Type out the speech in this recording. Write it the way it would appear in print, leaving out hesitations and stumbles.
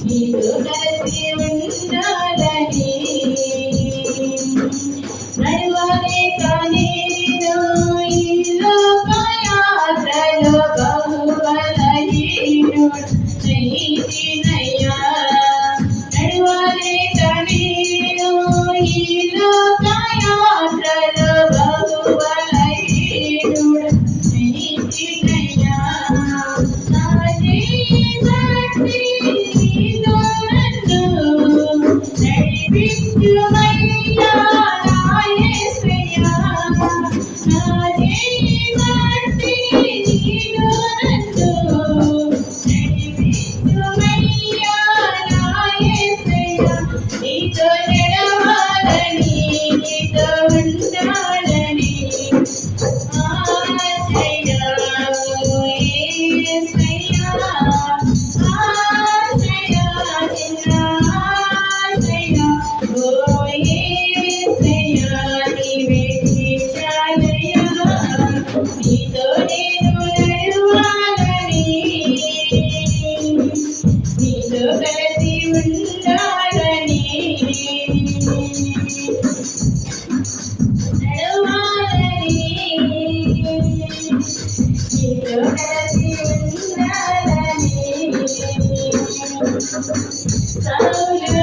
నీతో కలిసి ఉండాలని నడవలేక నేను ఈ లోకయాత్రలో బహుబలహీనుడనయ్యా. నడవలేక నేను ఈ లోకయాత్రలో బహుబలహీనుడనయ్యా. నా చేయి పట్టి నీతో నన్ను నడిపించుమయ్యా నా యేసయ్యా. నా చేయి పట్టి నీతో నన్ను నడిపించుమయ్యా నా యేసయ్యా. నీతో నడవాలని నీతో ఉండాలని ఆశయా ఓ యేసయ్యా. ఆశయా నిన్న ఆశయా ఓ యేసయ్యా. నీవే చాలయ్యా. నీతో నేను నడవాలని నీతో కలిసి ఉండాలని నడవాలని నీతో కలిసి ఉండాలని సౌలు